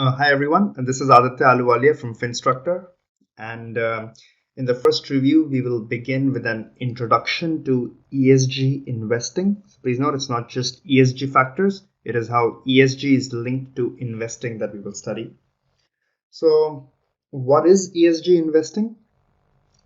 Hi everyone, and this is Aditya Aluwalia from Finstructor. And in the first review, we will begin with an introduction to ESG investing. So please note, it's not just ESG factors; it is how ESG is linked to investing that we will study. So, what is ESG investing?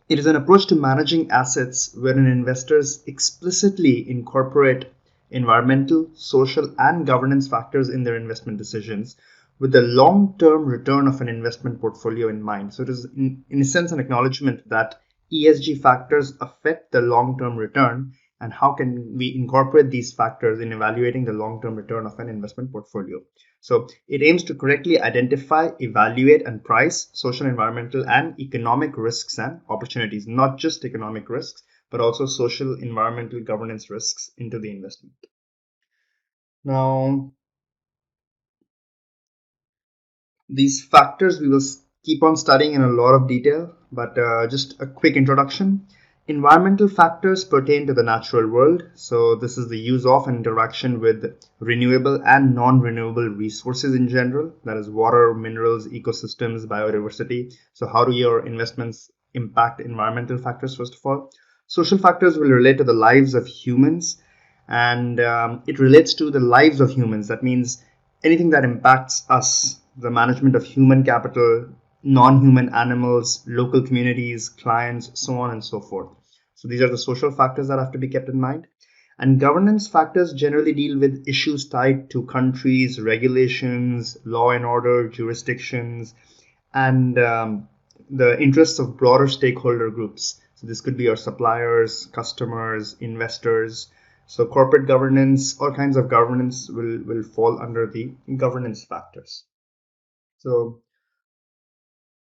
It is an approach to managing assets wherein investors explicitly incorporate environmental, social, and governance factors in their investment decisions with the long-term return of an investment portfolio in mind. So it is, in a sense, an acknowledgement that ESG factors affect the long-term return, and how can we incorporate these factors in evaluating the long-term return of an investment portfolio. So it aims to correctly identify, evaluate, and price social, environmental, and economic risks and opportunities, not just economic risks, but also social, environmental, governance risks into the investment. Now, these factors we will keep on studying in a lot of detail, but just a quick introduction. Environmental factors pertain to the natural world. So this is the use of and interaction with renewable and non-renewable resources in general. That is water, minerals, ecosystems, biodiversity. So how do your investments impact environmental factors, first of all? Social factors will relate to the lives of humans, and it relates to the lives of humans. That means anything that impacts us, the management of human capital, non-human animals, local communities, clients, so on and so forth. So these are the social factors that have to be kept in mind. And governance factors generally deal with issues tied to countries, regulations, law and order, jurisdictions, and the interests of broader stakeholder groups. So this could be our suppliers, customers, investors. So corporate governance, all kinds of governance will fall under the governance factors. So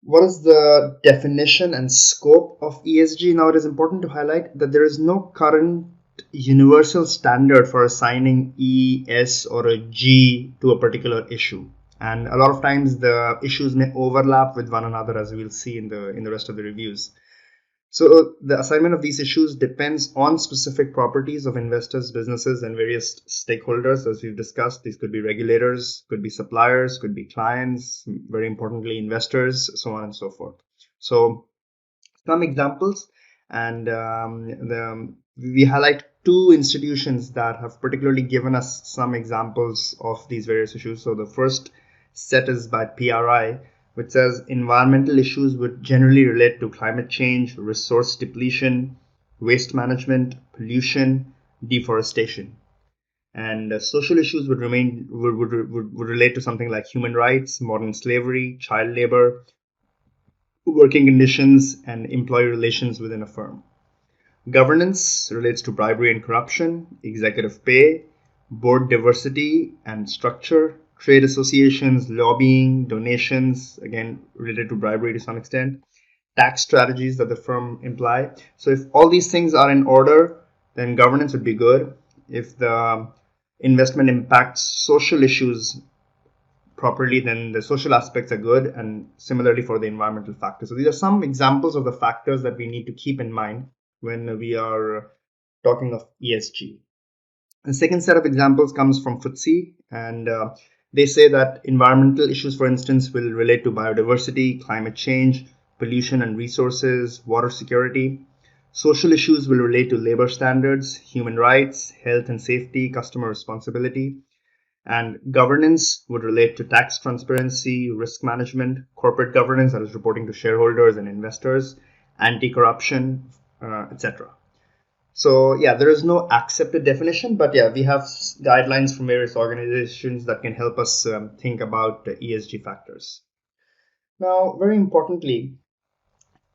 what is the definition and scope of ESG? Now, it is important to highlight that there is no current universal standard for assigning E, S, or a G to a particular issue. And a lot of times the issues may overlap with one another, as we'll see in the rest of the reviews. So the assignment of these issues depends on specific properties of investors, businesses, and various stakeholders. As we've discussed, these could be regulators, could be suppliers, could be clients, very importantly, investors, so on and so forth. So some examples, and we highlight two institutions that have particularly given us some examples of these various issues. So the first set is by PRI, which says environmental issues would generally relate to climate change, resource depletion, waste management, pollution, deforestation. And social issues would relate to something like human rights, modern slavery, child labor, working conditions, and employee relations within a firm. Governance relates to bribery and corruption, executive pay, board diversity and structure, trade associations, lobbying, donations, again related to bribery to some extent, tax strategies that the firm imply. So if all these things are in order, then governance would be good. If the investment impacts social issues properly, then the social aspects are good, and similarly for the environmental factors. So these are some examples of the factors that we need to keep in mind when we are talking of ESG. The second set of examples comes from FTSE, and they say that environmental issues, for instance, will relate to biodiversity, climate change, pollution and resources, water security. Social issues will relate to labor standards, human rights, health and safety, customer responsibility. And governance would relate to tax transparency, risk management, corporate governance, that is reporting to shareholders and investors, anti-corruption, etc. So yeah, there is no accepted definition, but yeah, we have guidelines from various organizations that can help us think about ESG factors. Now, very importantly,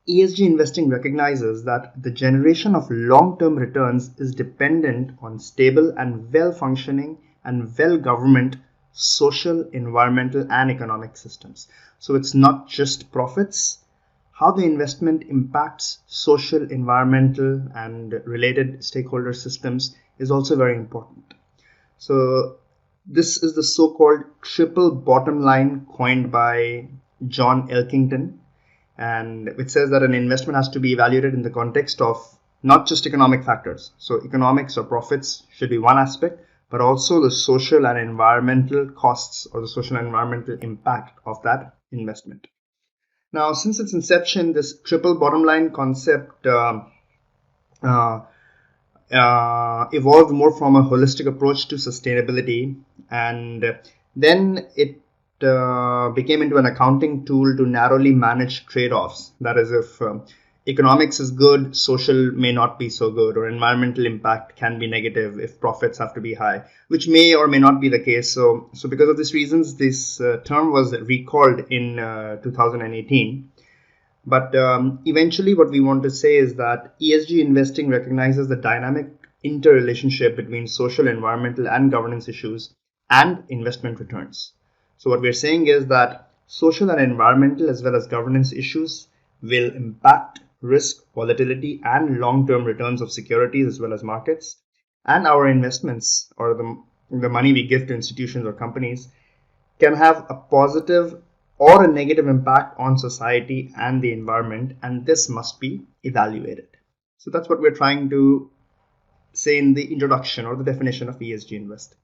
ESG investing recognizes that the generation of long-term returns is dependent on stable and well-functioning and well-governed social, environmental, and economic systems. So it's not just profits. How the investment impacts social, environmental, and related stakeholder systems is also very important. So this is the so-called triple bottom line coined by John Elkington, and it says that an investment has to be evaluated in the context of not just economic factors. So economics or profits should be one aspect, but also the social and environmental costs or the social and environmental impact of that investment. Now, since its inception, this triple bottom line concept uh, evolved more from a holistic approach to sustainability, and then it became into an accounting tool to narrowly manage trade-offs. That is, if economics is good, social may not be so good, or environmental impact can be negative if profits have to be high, which may or may not be the case. So because of these reasons, this term was recalled in 2018. But eventually, what we want to say is that ESG investing recognizes the dynamic interrelationship between social, environmental, and governance issues and investment returns. So, what we're saying is that social and environmental, as well as governance issues, will impact risk, volatility, and long term returns of securities as well as markets. And our investments, or the money we give to institutions or companies, can have a positive or a negative impact on society and the environment, and this must be evaluated. So that's what we're trying to say in the introduction or the definition of ESG investing.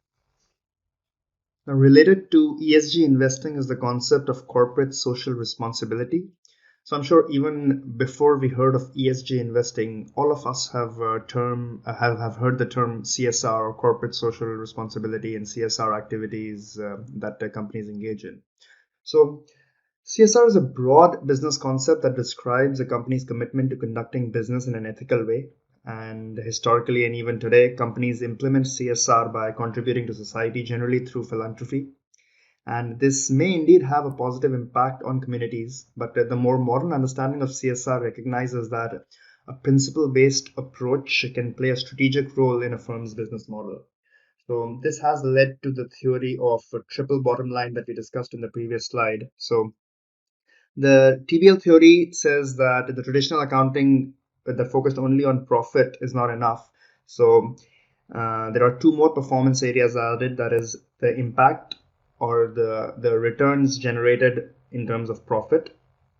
Now, related to ESG investing is the concept of corporate social responsibility. So I'm sure even before we heard of ESG investing, all of us have have heard the term CSR, or corporate social responsibility, and CSR activities that companies engage in. So CSR is a broad business concept that describes a company's commitment to conducting business in an ethical way. And historically and even today, companies implement CSR by contributing to society, generally through philanthropy. And this may indeed have a positive impact on communities, but the more modern understanding of CSR recognizes that a principle based approach can play a strategic role in a firm's business model. So, this has led to the theory of a triple bottom line that we discussed in the previous slide. So, the TBL theory says that the traditional accounting that focused only on profit is not enough. So there are two more performance areas added, that is the impact or the returns generated in terms of profit,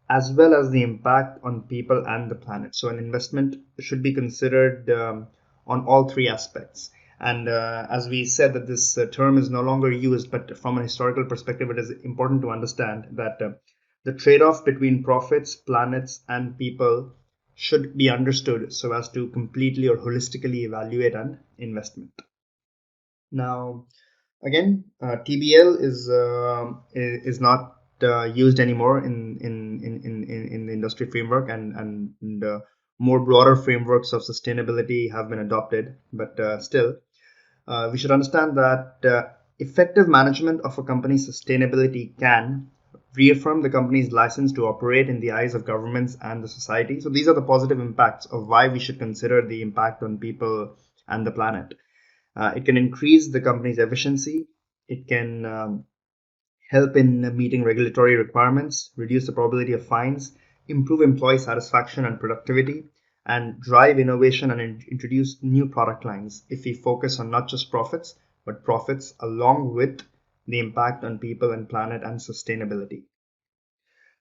as well as the impact on people and the planet. So an investment should be considered on all three aspects. And as we said that this term is no longer used, but from a historical perspective, it is important to understand that the trade-off between profits, planets, and people should be understood so as to completely or holistically evaluate an investment. Now, again, TBL is not used anymore in the industry framework, and more broader frameworks of sustainability have been adopted. But still, we should understand that effective management of a company's sustainability can reaffirm the company's license to operate in the eyes of governments and the society. So these are the positive impacts of why we should consider the impact on people and the planet. It can increase the company's efficiency. It can help in meeting regulatory requirements, reduce the probability of fines, improve employee satisfaction and productivity, and drive innovation and introduce new product lines if we focus on not just profits, but profits along with the impact on people and planet and sustainability.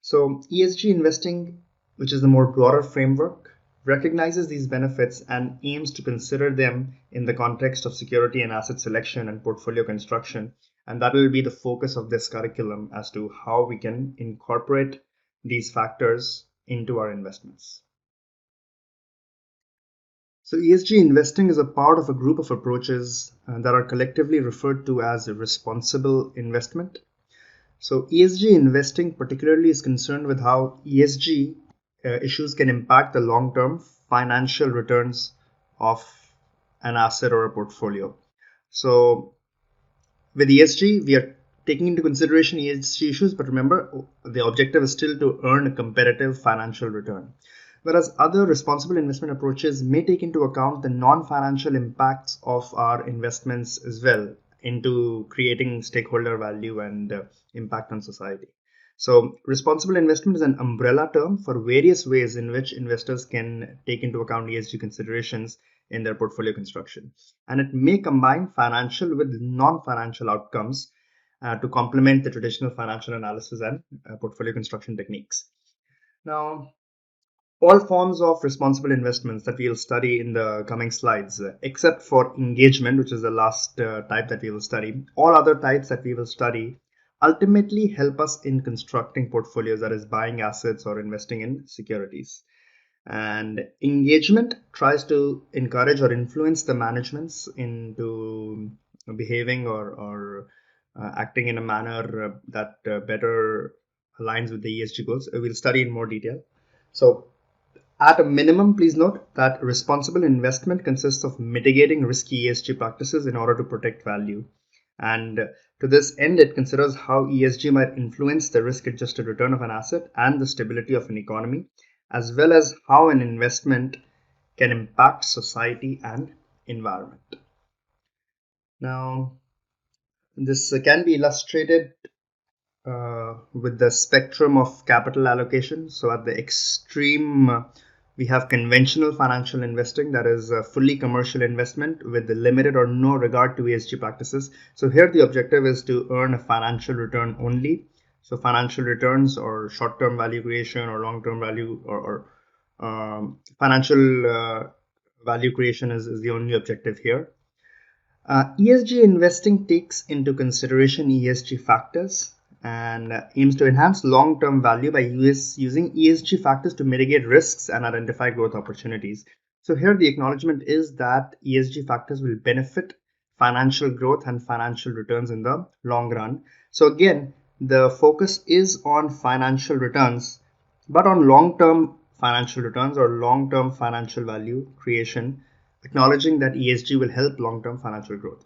So ESG investing, which is the more broader framework, recognizes these benefits and aims to consider them in the context of security and asset selection and portfolio construction. And that will be the focus of this curriculum as to how we can incorporate these factors into our investments. So ESG investing is a part of a group of approaches that are collectively referred to as responsible investment. So ESG investing particularly is concerned with how ESG issues can impact the long-term financial returns of an asset or a portfolio. So with ESG, we are taking into consideration ESG issues, but remember, the objective is still to earn a competitive financial return. Whereas other responsible investment approaches may take into account the non-financial impacts of our investments as well into creating stakeholder value and impact on society. So responsible investment is an umbrella term for various ways in which investors can take into account ESG considerations in their portfolio construction. And it may combine financial with non-financial outcomes to complement the traditional financial analysis and portfolio construction techniques. Now, All forms of responsible investments that we'll study in the coming slides, except for engagement, which is the last type that we will study, all other types that we will study ultimately help us in constructing portfolios, that is, buying assets or investing in securities. And engagement tries to encourage or influence the managements into behaving or acting in a manner that better aligns with the ESG goals. We'll study in more detail. So, at a minimum, please note that responsible investment consists of mitigating risky ESG practices in order to protect value. And to this end, it considers how ESG might influence the risk adjusted return of an asset and the stability of an economy, as well as how an investment can impact society and environment. Now, this can be illustrated with the spectrum of capital allocation. So, at the extreme, we have conventional financial investing, that is fully commercial investment with limited or no regard to ESG practices. So, here the objective is to earn a financial return only. So, financial returns or short term value creation or long term value or financial value creation is the only objective here. ESG investing takes into consideration ESG factors and aims to enhance long term value by using ESG factors to mitigate risks and identify growth opportunities. So, here the acknowledgement is that ESG factors will benefit financial growth and financial returns in the long run. So, again, the focus is on financial returns, but on long term financial returns or long term financial value creation, acknowledging that ESG will help long term financial growth.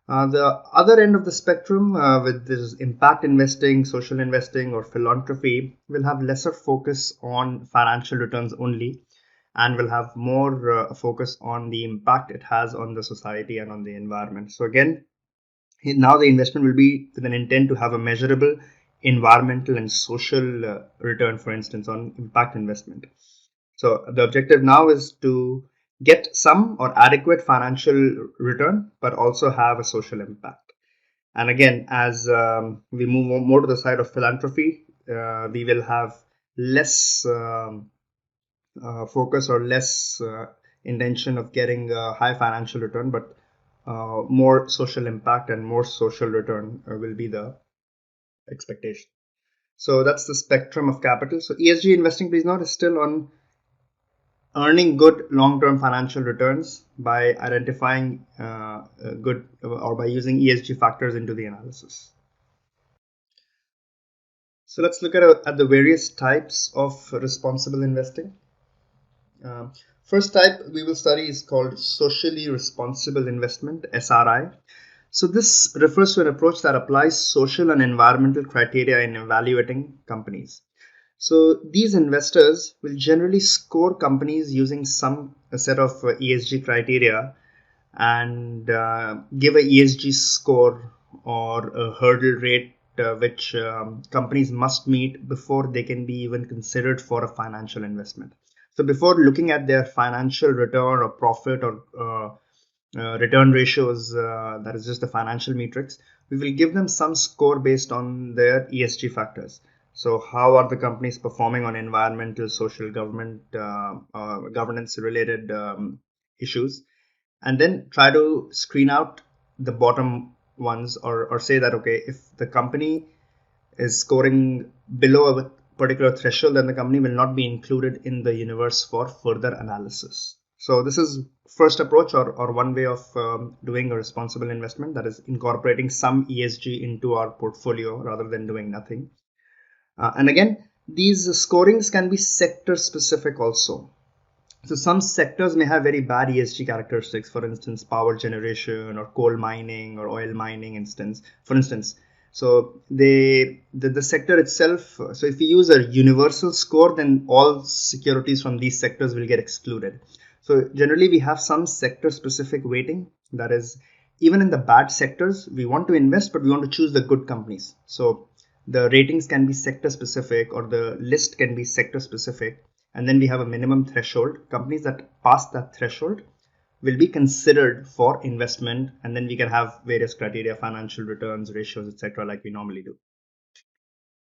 The other end of the spectrum, with this impact investing, social investing, or philanthropy, will have lesser focus on financial returns only and will have more focus on the impact it has on the society and on the environment. So, again, now the investment will be with an intent to have a measurable environmental and social return, for instance, on impact investment. So the objective now is to get some or adequate financial return, but also have a social impact. And again, as we move more to the side of philanthropy, we will have less focus or less intention of getting a high financial return, but more social impact and more social return will be the expectation. So that's the spectrum of capital. So ESG investing, please note, is still on earning good long-term financial returns by identifying good or by using ESG factors into the analysis. So let's look at the various types of responsible investing. First type we will study is called socially responsible investment, SRI. So this refers to an approach that applies social and environmental criteria in evaluating companies. So these investors will generally score companies using a set of ESG criteria and give a ESG score or a hurdle rate which companies must meet before they can be even considered for a financial investment. So before looking at their financial return or profit or return ratios, that is just the financial metrics, we will give them some score based on their ESG factors. So how are the companies performing on environmental, social, governance related issues, and then try to screen out the bottom ones, or say that, okay, if the company is scoring below a particular threshold, then the company will not be included in the universe for further analysis. So this is first approach or one way of doing a responsible investment, that is incorporating some ESG into our portfolio rather than doing nothing. And again, these scorings can be sector specific also. So some sectors may have very bad ESG characteristics, for instance, power generation or coal mining or oil mining for instance. So the sector itself, so if we use a universal score, then all securities from these sectors will get excluded. So generally we have some sector specific weighting, that is, even in the bad sectors, we want to invest, but we want to choose the good companies. So the ratings can be sector specific or the list can be sector specific. And then we have a minimum threshold. Companies that pass that threshold will be considered for investment. And then we can have various criteria, financial returns, ratios, etc., like we normally do.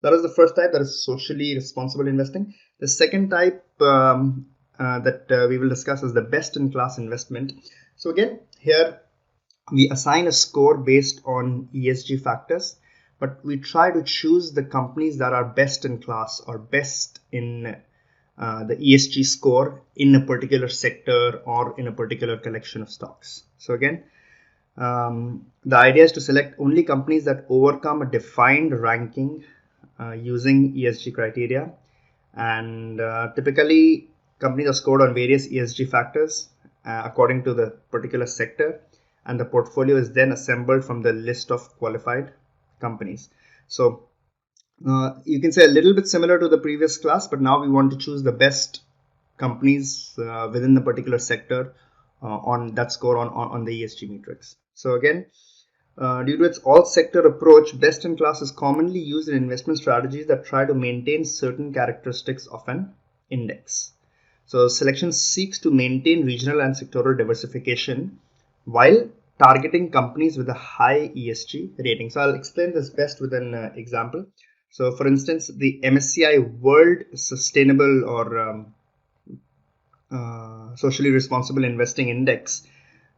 That is the first type, that is socially responsible investing. The second type that we will discuss is the best in class investment. So again, here we assign a score based on ESG factors, but we try to choose the companies that are best in class or best in the ESG score in a particular sector or in a particular collection of stocks. So again, the idea is to select only companies that overcome a defined ranking using ESG criteria. And typically, companies are scored on various ESG factors according to the particular sector, and the portfolio is then assembled from the list of qualified companies. So you can say a little bit similar to the previous class, but now we want to choose the best companies within the particular sector on that score on the ESG matrix. So again, due to its all sector approach, best in class is commonly used in investment strategies that try to maintain certain characteristics of an index. So selection seeks to maintain regional and sectoral diversification while targeting companies with a high ESG rating. So I'll explain this best with an example. So for instance, the MSCI World Sustainable or Socially Responsible Investing Index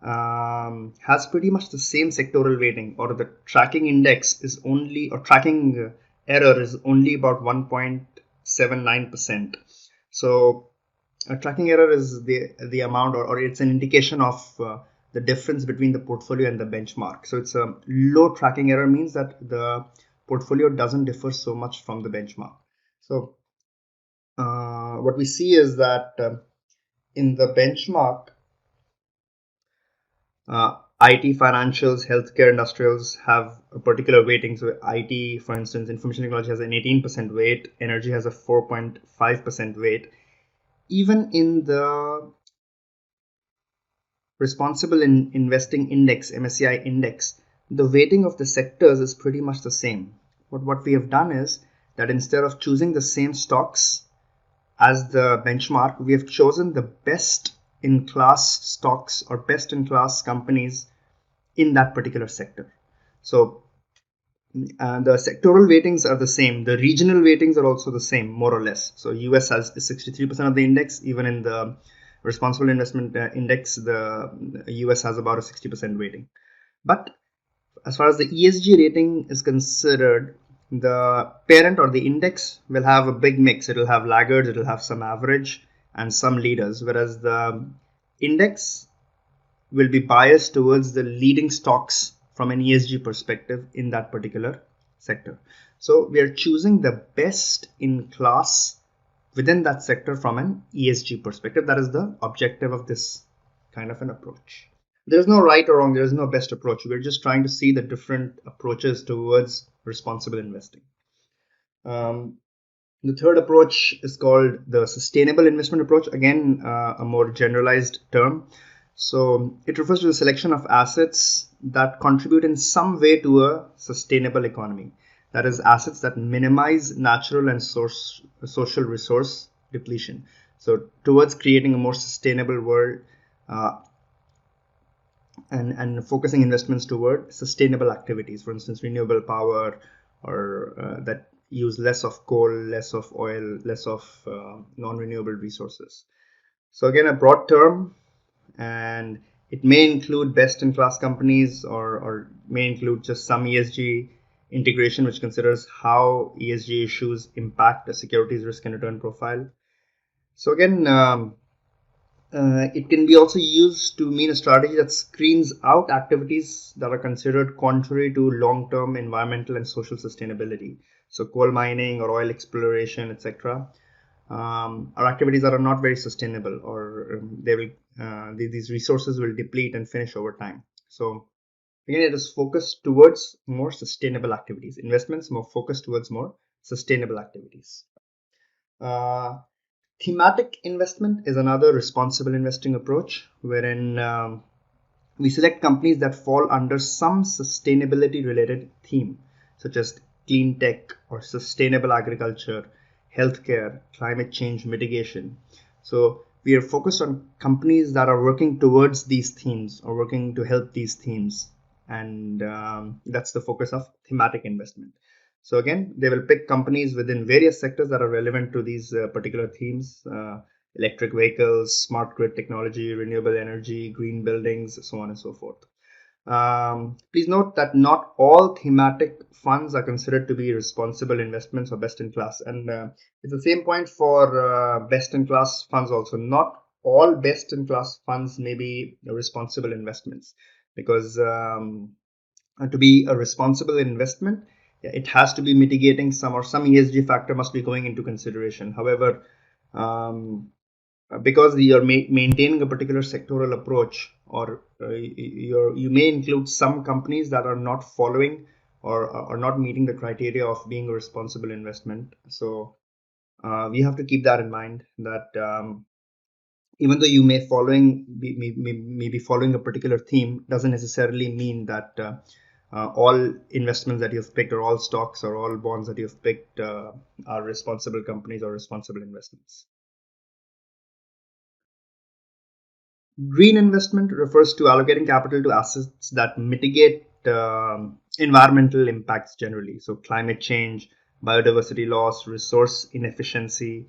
has pretty much the same sectoral weighting, or the tracking index is only, or tracking error is only about 1.79%. So a tracking error is the amount, or it's an indication of the difference between the portfolio and the benchmark. So it's a low tracking error means that the portfolio doesn't differ so much from the benchmark. So what we see is that in the benchmark, IT, financials, healthcare, industrials have a particular weighting. So IT, for instance, information technology has an 18% weight, energy has a 4.5% weight. Even in the responsible investing index, MSCI index, the weighting of the sectors is pretty much the same. But what we have done is that instead of choosing the same stocks as the benchmark, we have chosen the best in class stocks or best in class companies in that particular sector. So the sectoral weightings are the same. The regional weightings are also the same, more or less. So US has 63% of the index. Even in the responsible investment index, the US has about a 60% weighting. But as far as the ESG rating is considered, the parent or the index will have a big mix. It'll have laggards, it'll have some average and some leaders, whereas the index will be biased towards the leading stocks from an ESG perspective in that particular sector. So we are choosing the best in class within that sector from an ESG perspective. That is the objective of this kind of an approach. There's no right or wrong, there's no best approach. We're just trying to see the different approaches towards responsible investing. The third approach is called the sustainable investment approach. Again, a more generalized term. So it refers to the selection of assets that contribute in some way to a sustainable economy. That is, assets that minimize natural and social resource depletion. So towards creating a more sustainable world and focusing investments toward sustainable activities, for instance, renewable power, or that use less of coal, less of oil, less of non-renewable resources. So again, a broad term, and it may include best-in-class companies, or may include just some ESG integration, which considers how ESG issues impact a securities risk and return profile. So again, it can be also used to mean a strategy that screens out activities that are considered contrary to long-term environmental and social sustainability. So coal mining or oil exploration, etc., are activities that are not very sustainable, or they will these resources will deplete and finish over time. So again, it is focused towards more sustainable activities. Investments more focused towards more sustainable activities. Thematic investment is another responsible investing approach, wherein we select companies that fall under some sustainability related theme, such as clean tech or sustainable agriculture, healthcare, climate change mitigation. So we are focused on companies that are working towards these themes or working to help these themes. And that's the focus of thematic investment. So again, they will pick companies within various sectors that are relevant to these particular themes: electric vehicles, smart grid technology, renewable energy, green buildings, so on and so forth. Please note that not all thematic funds are considered to be responsible investments or best in class. And it's the same point for best in class funds also. Not all best in class funds may be responsible investments, because to be a responsible investment, it has to be mitigating some ESG factor must be going into consideration. However, um, because you're maintaining a particular sectoral approach, or you may include some companies that are not following or not meeting the criteria of being a responsible investment. So we have to keep that in mind, that even though you may be following a particular theme, doesn't necessarily mean that all investments that you've picked, or all stocks or all bonds that you've picked, are responsible companies or responsible investments. Green investment refers to allocating capital to assets that mitigate environmental impacts generally. So, climate change, biodiversity loss, resource inefficiency,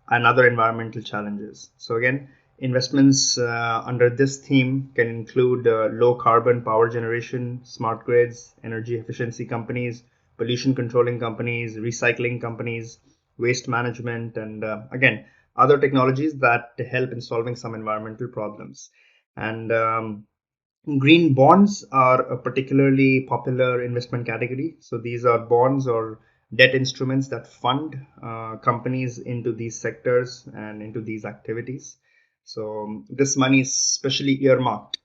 and other environmental challenges. So, again, investments under this theme can include low carbon power generation, smart grids, energy efficiency companies, pollution controlling companies, recycling companies, waste management, and again, other technologies that help in solving some environmental problems. And green bonds are a particularly popular investment category. So these are bonds or debt instruments that fund companies into these sectors and into these activities. So this money is specially earmarked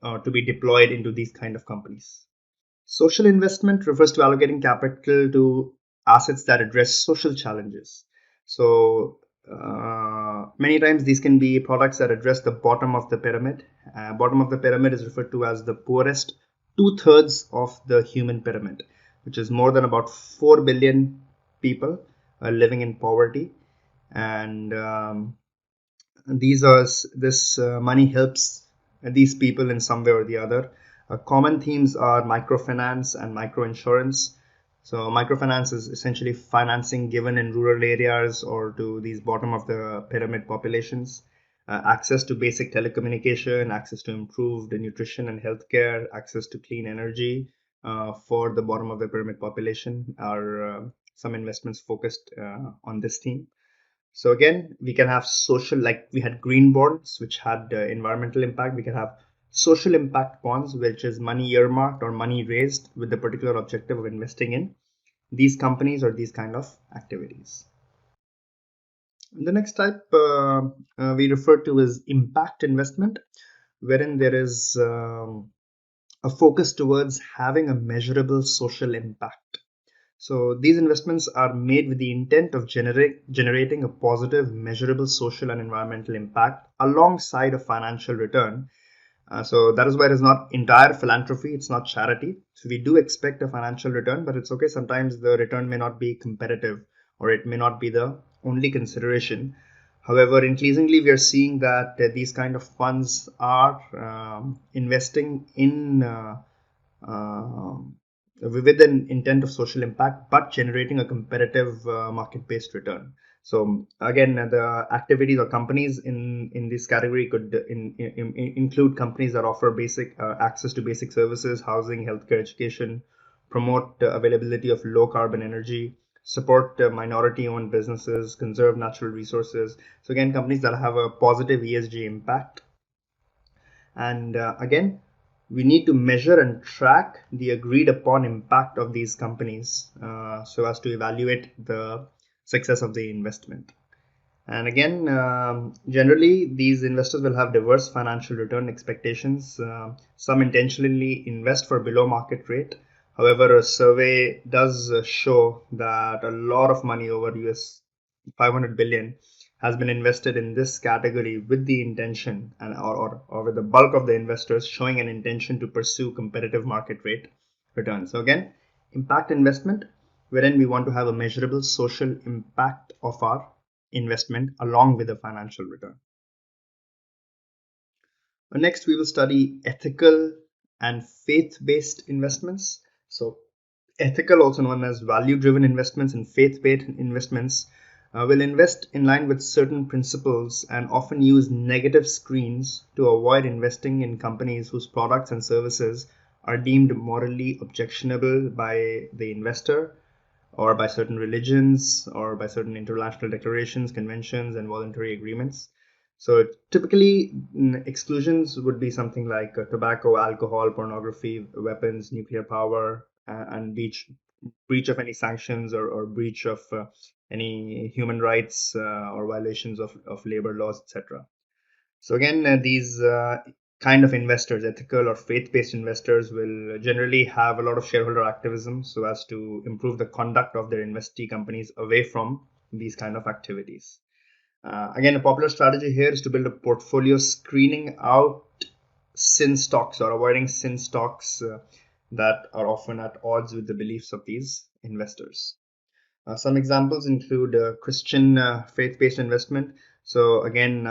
to be deployed into these kind of companies. Social investment refers to allocating capital to assets that address social challenges. So, many times these can be products that address the bottom of the pyramid. Bottom of the pyramid is referred to as the poorest two-thirds of the human pyramid, which is more than about 4 billion people living in poverty. And these are this money helps these people in some way or the other. Common themes are microfinance and microinsurance. So microfinance is essentially financing given in rural areas or to these bottom of the pyramid populations. Access to basic telecommunication, access to improved nutrition and healthcare, access to clean energy for the bottom of the pyramid population are some investments focused on this theme. So again, we can have social, like we had green bonds, which had environmental impact. We can have social impact bonds, which is money earmarked or money raised with the particular objective of investing in these companies or these kind of activities. The next type we refer to is impact investment, wherein there is a focus towards having a measurable social impact. So these investments are made with the intent of generating a positive, measurable social and environmental impact alongside a financial return. So that is why it is not entire philanthropy, it's not charity. So we do expect a financial return, but it's okay. Sometimes the return may not be competitive, or it may not be the only consideration. However, increasingly we are seeing that these kind of funds are investing in uh, with an intent of social impact, but generating a competitive market-based return. So again, the activities or companies in this category could include companies that offer basic access to basic services, housing, healthcare, education, promote availability of low carbon energy, support minority-owned businesses, conserve natural resources. So again, companies that have a positive ESG impact. And again, we need to measure and track the agreed upon impact of these companies so as to evaluate the success of the investment. And again, generally, these investors will have diverse financial return expectations. Some intentionally invest for below market rate. However, a survey does show that a lot of money, over US 500 billion, has been invested in this category with the intention and or with the bulk of the investors showing an intention to pursue competitive market rate returns. So again, impact investment, wherein we want to have a measurable social impact of our investment along with a financial return. Next, we will study ethical and faith-based investments. So Ethical, also known as value-driven investments and faith-based investments, will invest in line with certain principles and often use negative screens to avoid investing in companies whose products and services are deemed morally objectionable by the investor, or by certain religions, or by certain international declarations, conventions, and voluntary agreements. So typically, exclusions would be something like tobacco, alcohol, pornography, weapons, nuclear power, and breach of any sanctions, or breach of any human rights, or violations of labor laws, etc. So again, these kind of investors, ethical or faith-based investors, will generally have a lot of shareholder activism so as to improve the conduct of their investee companies away from these kind of activities. Again, a popular strategy here is to build a portfolio screening out sin stocks, or avoiding sin stocks that are often at odds with the beliefs of these investors. Some examples include Christian faith-based investment. So again,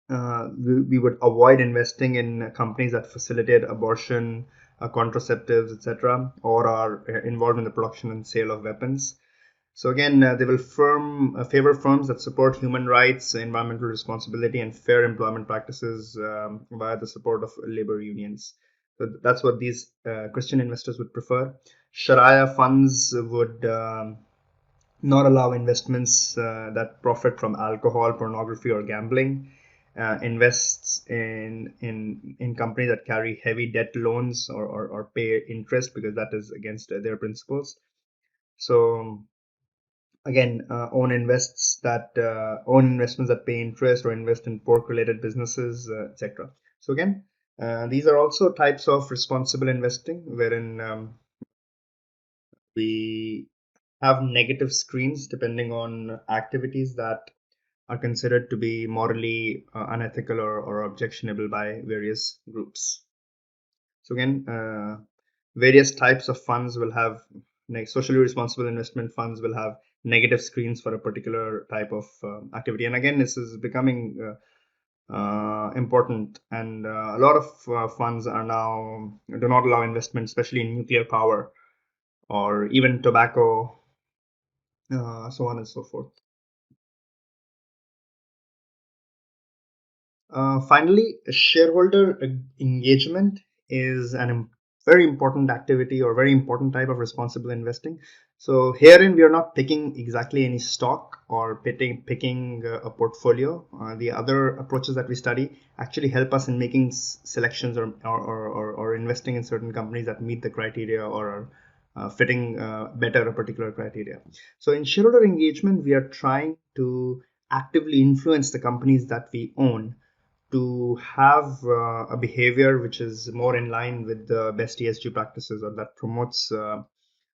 we would avoid investing in companies that facilitate abortion, contraceptives, etc., or are involved in the production and sale of weapons. So again, they will favor firms that support human rights, environmental responsibility, and fair employment practices via the support of labor unions. So that's what these Christian investors would prefer. Sharia funds would not allow investments that profit from alcohol, pornography, or gambling. Invests in companies that carry heavy debt loans, or pay interest, because that is against their principles. So again, own investments that pay interest, or invest in pork related businesses, etc. So again, these are also types of responsible investing, wherein we have negative screens depending on activities that are considered to be morally unethical, or objectionable by various groups. So again, various types of funds will have, socially responsible investment funds will have negative screens for a particular type of activity. And again, this is becoming important, and a lot of funds are now do not allow investment, especially in nuclear power, or even tobacco, so on and so forth. Finally, shareholder engagement is very important activity, or very important type of responsible investing. So herein, we are not picking exactly any stock, or picking a portfolio. The other approaches that we study actually help us in making selections, or investing in certain companies that meet the criteria, or are fitting better a particular criteria. So in shareholder engagement, we are trying to actively influence the companies that we own to have a behavior which is more in line with the best ESG practices, or that promotes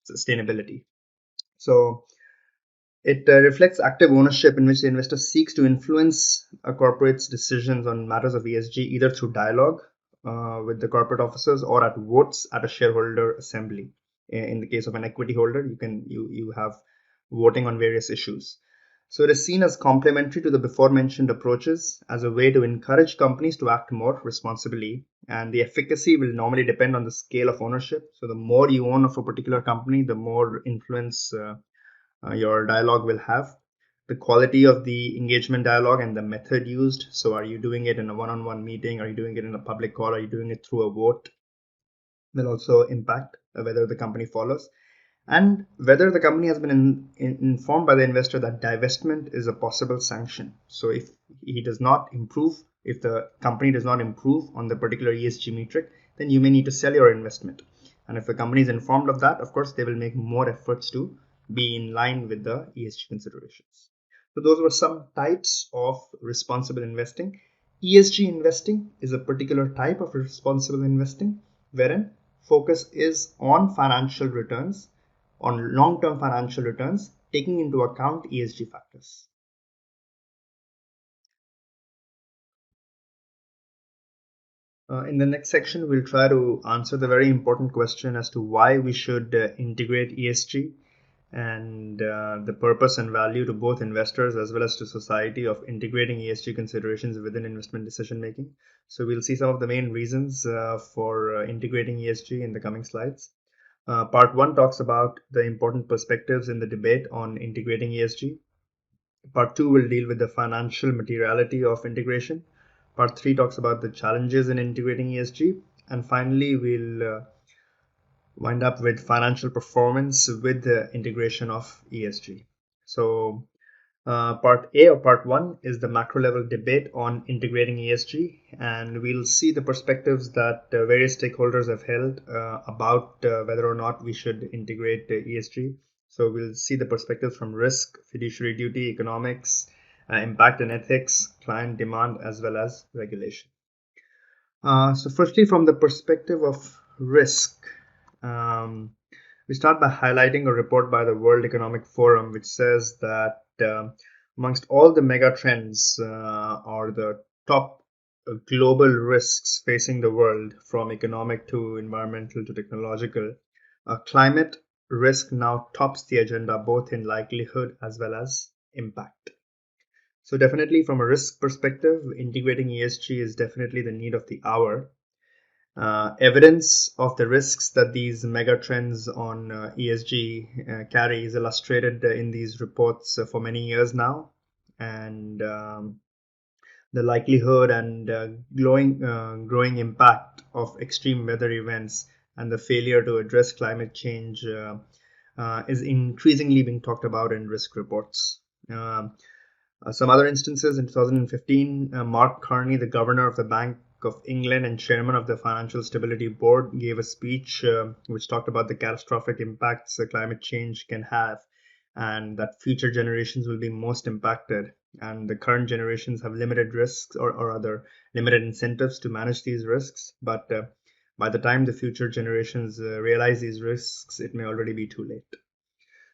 sustainability. So it reflects active ownership, in which the investor seeks to influence a corporate's decisions on matters of ESG, either through dialogue with the corporate officers, or at votes at a shareholder assembly. In the case of an equity holder, you have voting on various issues. So it is seen as complementary to the before mentioned approaches, as a way to encourage companies to act more responsibly. And the efficacy will normally depend on the scale of ownership. So the more you own of a particular company, the more influence your dialogue will have. The quality of the engagement dialogue and the method used. So are you doing it in a one-on-one meeting? Are you doing it in a public call? Are you doing it through a vote? Will also impact whether the company follows, and whether the company has been informed by the investor that divestment is a possible sanction. So if the company does not improve on the particular ESG metric, then you may need to sell your investment. And if the company is informed of that, of course, they will make more efforts to be in line with the ESG considerations. So those were some types of responsible investing. ESG investing is a particular type of responsible investing, wherein focus is on financial returns, on long-term financial returns, taking into account ESG factors. In the next section, we'll try to answer the very important question as to why we should integrate ESG, and the purpose and value to both investors as well as to society of integrating ESG considerations within investment decision making. So we'll see some of the main reasons for integrating ESG in the coming slides. Part 1 talks about the important perspectives in the debate on integrating ESG. Part 2 will deal with the financial materiality of integration. Part 3 talks about the challenges in integrating ESG. And finally, we'll wind up with financial performance with the integration of ESG. So, part A or part 1 is the macro level debate on integrating ESG, and we'll see the perspectives that various stakeholders have held about whether or not we should integrate ESG. So, we'll see the perspectives from risk, fiduciary duty, economics, impact and ethics, client demand, as well as regulation. So, firstly, from the perspective of risk, um, we start by highlighting a report by the World Economic Forum, which says that amongst all the mega trends or the top global risks facing the world, from economic to environmental to technological, climate risk now tops the agenda both in likelihood as well as impact. So, definitely from a risk perspective, integrating ESG is definitely the need of the hour. Evidence of the risks that these mega trends on ESG carry is illustrated in these reports for many years now. And the likelihood and growing impact of extreme weather events and the failure to address climate change is increasingly being talked about in risk reports. Some other instances in 2015, Mark Carney, the governor of the Bank of England and chairman of the Financial Stability Board, gave a speech which talked about the catastrophic impacts climate change can have, and that future generations will be most impacted. And the current generations have limited risks or other limited incentives to manage these risks. But by the time the future generations realize these risks, it may already be too late.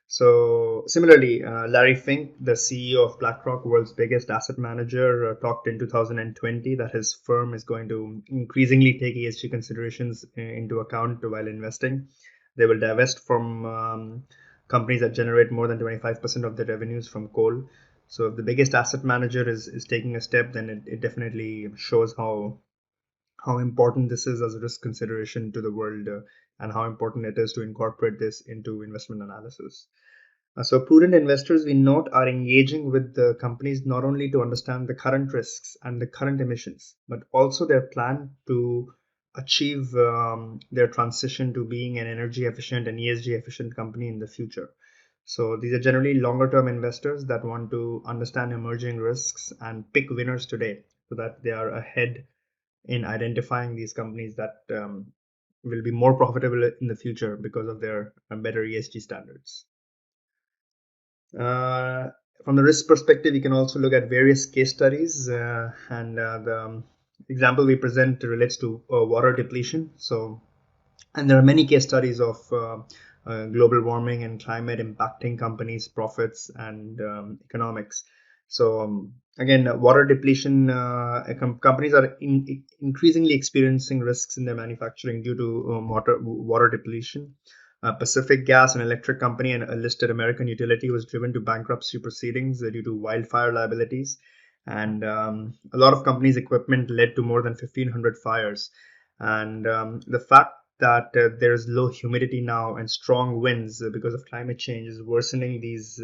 So similarly, Larry Fink, the CEO of BlackRock, world's biggest asset manager, talked in 2020 that his firm is going to increasingly take ESG considerations into account while investing. They will divest from companies that generate more than 25% of their revenues from coal. So if the biggest asset manager is taking a step, then it definitely shows how important this is as a risk consideration to the world, and how important it is to incorporate this into investment analysis. So prudent investors, we note, are engaging with the companies not only to understand the current risks and the current emissions, but also their plan to achieve their transition to being an energy efficient and ESG efficient company in the future. So these are generally longer term investors that want to understand emerging risks and pick winners today so that they are ahead in identifying these companies that will be more profitable in the future because of their better ESG standards. Uh, from the risk perspective, you can also look at various case studies, and the example we present relates to water depletion. So, and there are many case studies of global warming and climate impacting companies' profits and economics. So again, water depletion, companies are increasingly experiencing risks in their manufacturing due to water depletion. Pacific Gas, an electric company and a listed American utility, was driven to bankruptcy proceedings due to wildfire liabilities. And a lot of companies' equipment led to more than 1,500 fires. And the fact that there's low humidity now and strong winds because of climate change is worsening these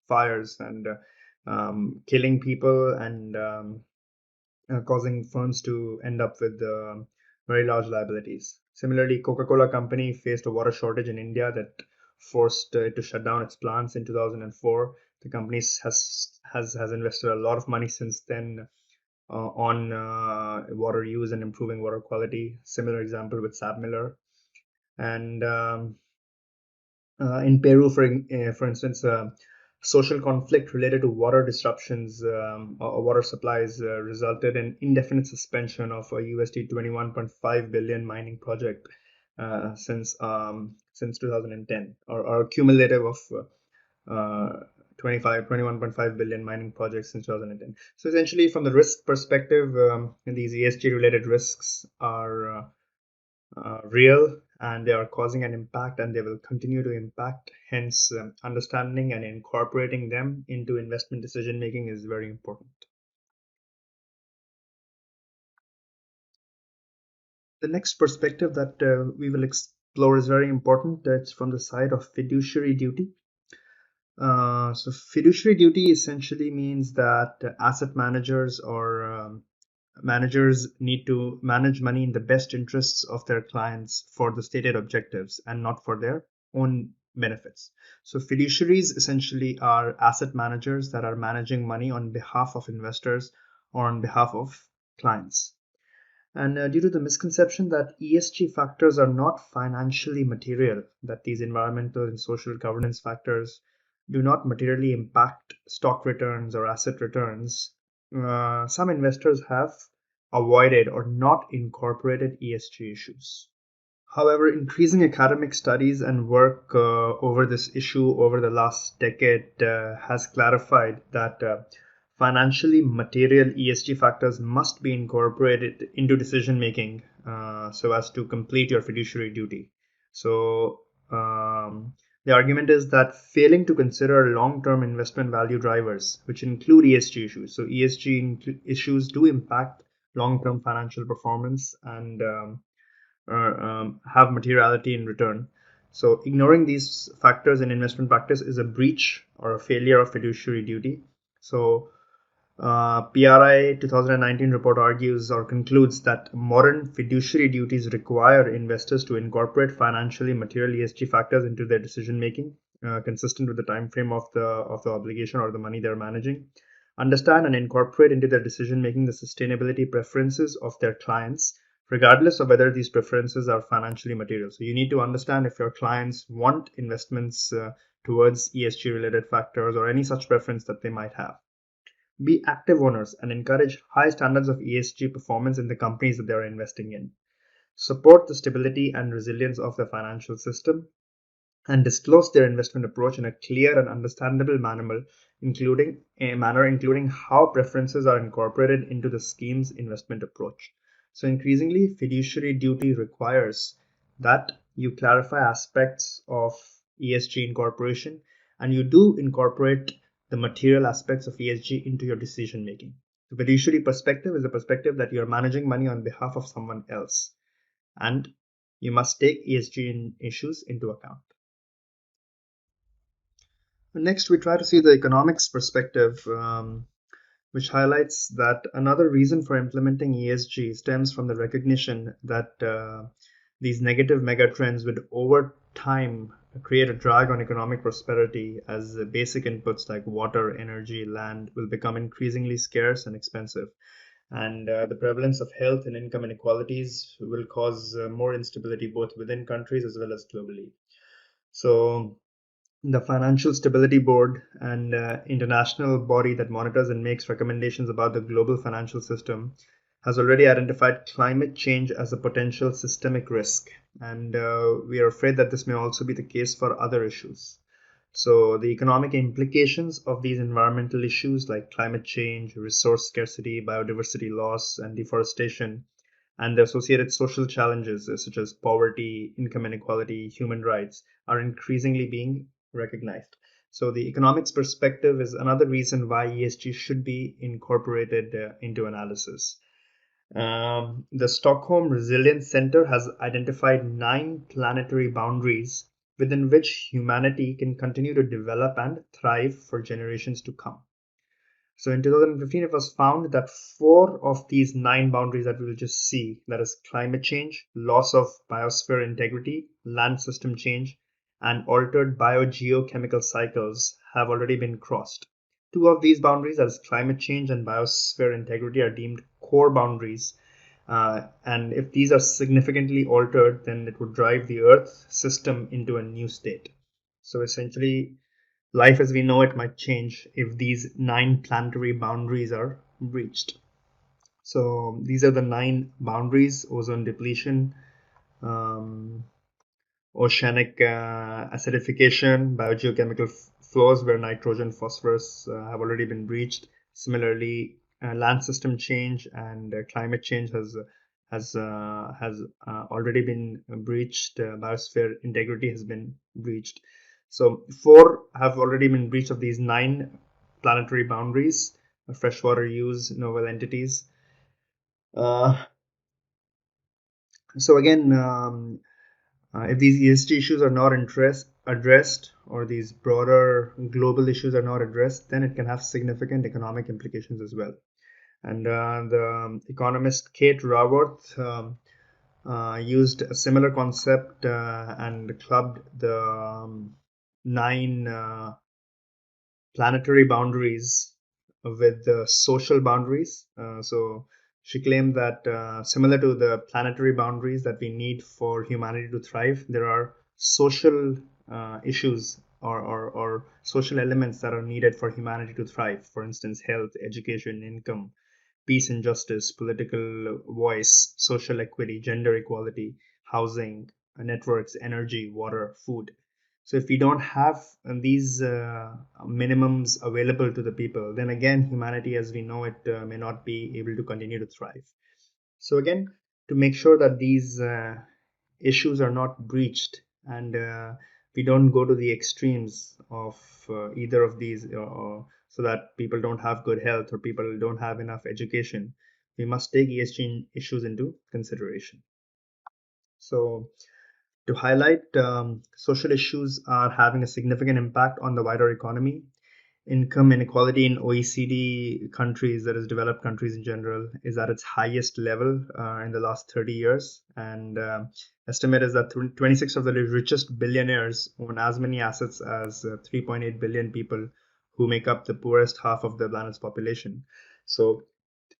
fires and killing people and causing firms to end up with very large liabilities. Similarly, Coca-Cola Company faced a water shortage in India that forced it to shut down its plants in 2004. The company has invested a lot of money since then on water use and improving water quality. Similar example with Sab Miller. And in Peru, for instance, social conflict related to water disruptions or water supplies resulted in indefinite suspension of a USD 21.5 billion mining project since 2010, or cumulative of 21.5 billion mining projects since 2010. So essentially, from the risk perspective, these ESG related risks are real, and they are causing an impact, and they will continue to impact. Hence, understanding and incorporating them into investment decision making is very important. The next perspective that we will explore is very important. It's from the side of fiduciary duty. So fiduciary duty essentially means that asset managers or managers need to manage money in the best interests of their clients for the stated objectives and not for their own benefits. So fiduciaries essentially are asset managers that are managing money on behalf of investors or on behalf of clients. And due to the misconception that ESG factors are not financially material, that these environmental and social governance factors do not materially impact stock returns or asset returns, some investors have avoided or not incorporated ESG issues. However, increasing academic studies and work over this issue over the last decade has clarified that financially material ESG factors must be incorporated into decision making so as to complete your fiduciary duty. So, the argument is that failing to consider long term investment value drivers, which include ESG issues, so ESG issues do impact long term financial performance and have materiality in return. So, ignoring these factors in investment practice is a breach or a failure of fiduciary duty. So, PRI 2019 report argues or concludes that modern fiduciary duties require investors to incorporate financially material ESG factors into their decision making, consistent with the time frame of the obligation or the money they're managing. Understand and incorporate into their decision making the sustainability preferences of their clients, regardless of whether these preferences are financially material. So you need to understand if your clients want investments towards ESG related factors or any such preference that they might have. Be active owners and encourage high standards of ESG performance in the companies that they are investing in. Support the stability and resilience of the financial system and disclose their investment approach in a clear and understandable including how preferences are incorporated into the scheme's investment approach. So increasingly, fiduciary duty requires that you clarify aspects of ESG incorporation and you do incorporate the material aspects of ESG into your decision making. The fiduciary perspective is a perspective that you're managing money on behalf of someone else, and you must take ESG issues into account. Next, we try to see the economics perspective, which highlights that another reason for implementing ESG stems from the recognition that these negative megatrends would over time create a drag on economic prosperity as basic inputs like water, energy, land will become increasingly scarce and expensive. And the prevalence of health and income inequalities will cause more instability both within countries as well as globally. So, the Financial Stability Board, an international body that monitors and makes recommendations about the global financial system, has already identified climate change as a potential systemic risk. And we are afraid that this may also be the case for other issues. So, the economic implications of these environmental issues like climate change, resource scarcity, biodiversity loss, and deforestation, and the associated social challenges such as poverty, income inequality, human rights, are increasingly being recognized. So, the economics perspective is another reason why ESG should be incorporated into analysis. The Stockholm Resilience Center has identified 9 planetary boundaries within which humanity can continue to develop and thrive for generations to come. So in 2015, it was found that 4 of these 9 boundaries that we will just see, that is climate change, loss of biosphere integrity, land system change, and altered biogeochemical cycles, have already been crossed. 2 of these boundaries, that is climate change and biosphere integrity, are deemed core boundaries. And if these are significantly altered, then it would drive the Earth system into a new state. So essentially, life as we know it might change if these 9 planetary boundaries are breached. So these are the 9 boundaries: ozone depletion, um, oceanic acidification, biogeochemical flows where nitrogen, phosphorus have already been breached. Similarly, land system change and climate change has already been breached. Biosphere integrity has been breached. So 4 have already been breached of these 9 planetary boundaries: freshwater use, novel entities. So again, If these ESG issues are not addressed, or these broader global issues are not addressed, then it can have significant economic implications as well. And the economist Kate Raworth used a similar concept and clubbed the 9 planetary boundaries with the social boundaries. So she claimed that similar to the planetary boundaries that we need for humanity to thrive, there are social issues or social elements that are needed for humanity to thrive. For instance, health, education, income, peace and justice, political voice, social equity, gender equality, housing, networks, energy, water, food. So if we don't have these minimums available to the people, then again, humanity as we know it may not be able to continue to thrive. So again, to make sure that these issues are not breached and we don't go to the extremes of either of these, so that people don't have good health or people don't have enough education, we must take ESG issues into consideration. So to highlight, social issues are having a significant impact on the wider economy. Income inequality in OECD countries, that is, developed countries in general, is at its highest level in the last 30 years. And estimate is that 26 of the richest billionaires own as many assets as 3.8 billion people who make up the poorest half of the planet's population. So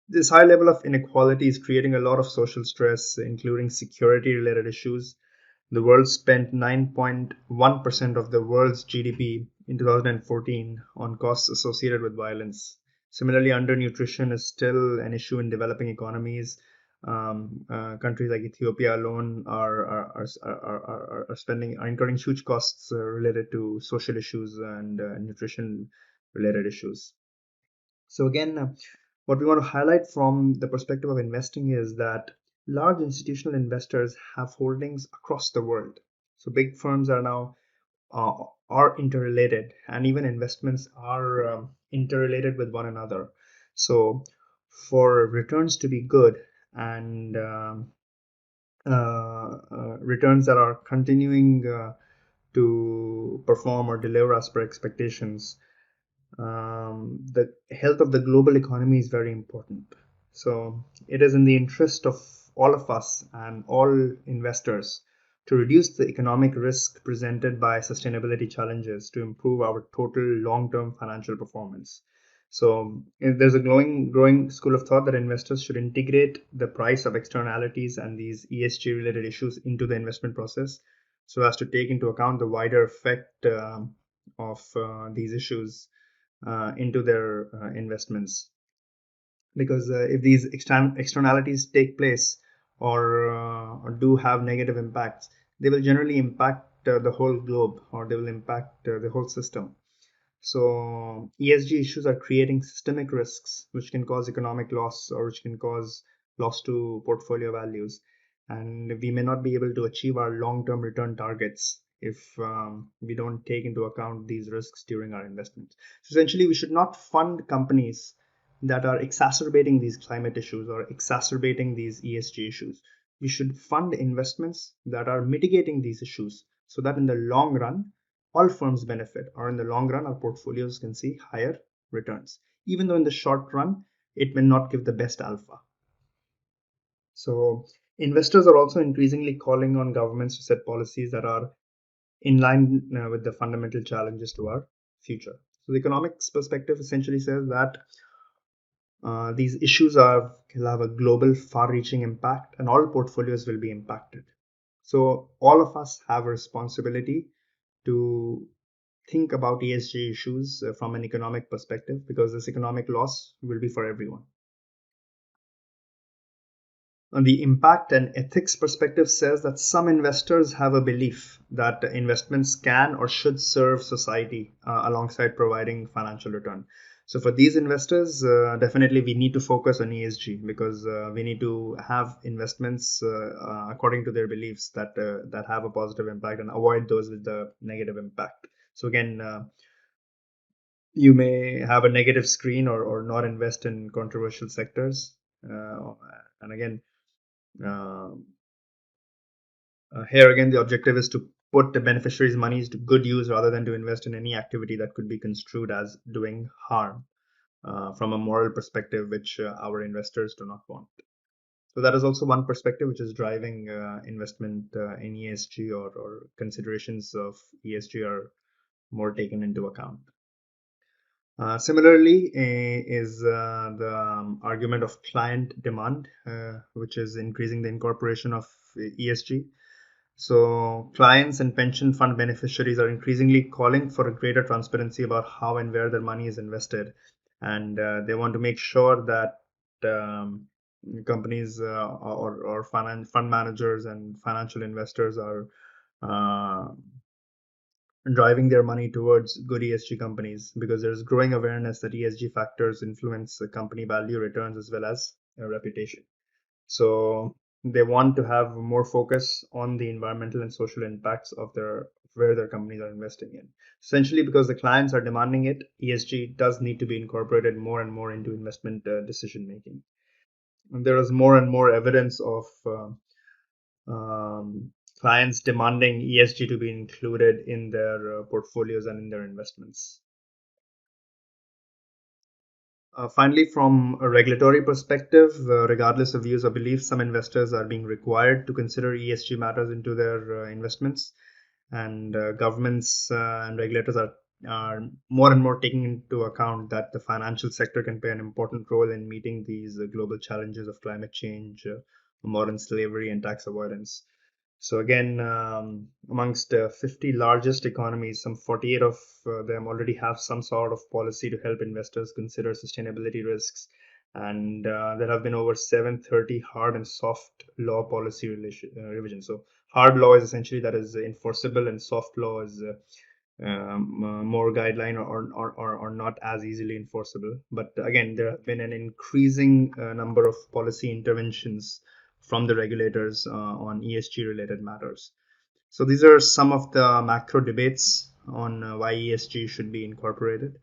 this high level of inequality is creating a lot of social stress, including security related issues. The world spent 9.1% of the world's GDP in 2014 on costs associated with violence. Similarly, undernutrition is still an issue in developing economies. Countries like Ethiopia alone are incurring huge costs related to social issues and nutrition related issues. So again, what we want to highlight from the perspective of investing is that large institutional investors have holdings across the world. So big firms are now are interrelated, and even investments are interrelated with one another. So for returns to be good and returns that are continuing to perform or deliver as per expectations, the health of the global economy is very important. So it is in the interest of all of us and all investors to reduce the economic risk presented by sustainability challenges to improve our total long-term financial performance. So there's a growing school of thought that investors should integrate the price of externalities and these ESG related issues into the investment process, so as to take into account the wider effect of these issues into their investments. Because if these externalities take place or do have negative impacts, they will generally impact the whole globe, or they will impact the whole system. So ESG issues are creating systemic risks which can cause economic loss or which can cause loss to portfolio values. And we may not be able to achieve our long-term return targets if we don't take into account these risks during our investments. So essentially, we should not fund companies that are exacerbating these climate issues or exacerbating these ESG issues. We should fund investments that are mitigating these issues, so that in the long run, all firms benefit, or in the long run, our portfolios can see higher returns, even though in the short run, it may not give the best alpha. So investors are also increasingly calling on governments to set policies that are in line with the fundamental challenges to our future. So the economics perspective essentially says that these issues will have a global, far-reaching impact, and all portfolios will be impacted. So all of us have a responsibility to think about ESG issues from an economic perspective, because this economic loss will be for everyone. On the impact and ethics perspective says that some investors have a belief that investments can or should serve society alongside providing financial return. So for these investors, definitely we need to focus on ESG, because we need to have investments according to their beliefs that have a positive impact, and avoid those with the negative impact. So again, you may have a negative screen, or not invest in controversial sectors. And again, uh, Here again, the objective is to put the beneficiaries' monies to good use rather than to invest in any activity that could be construed as doing harm from a moral perspective, which our investors do not want. So that is also one perspective which is driving investment in ESG, or considerations of ESG are more taken into account. Similarly, is the argument of client demand, which is increasing the incorporation of ESG. So, clients and pension fund beneficiaries are increasingly calling for a greater transparency about how and where their money is invested, and they want to make sure that companies or fund managers and financial investors are uh, driving their money towards good ESG companies, because there's growing awareness that ESG factors influence company value, returns, as well as reputation. So they want to have more focus on the environmental and social impacts of their where their companies are investing in. Essentially, because the clients are demanding it, ESG does need to be incorporated more and more into investment decision making. And there is more and more evidence of clients demanding ESG to be included in their portfolios and in their investments. Finally, from a regulatory perspective, regardless of views or beliefs, some investors are being required to consider ESG matters into their investments, and governments and regulators are more and more taking into account that the financial sector can play an important role in meeting these global challenges of climate change, modern slavery, and tax avoidance. So again, amongst 50 largest economies, some 48 of them already have some sort of policy to help investors consider sustainability risks. And there have been over 730 hard and soft law policy revisions. So hard law is essentially that is enforceable, and soft law is more guideline, or not as easily enforceable. But again, there have been an increasing number of policy interventions from the regulators on ESG related matters. So these are some of the macro debates on why ESG should be incorporated.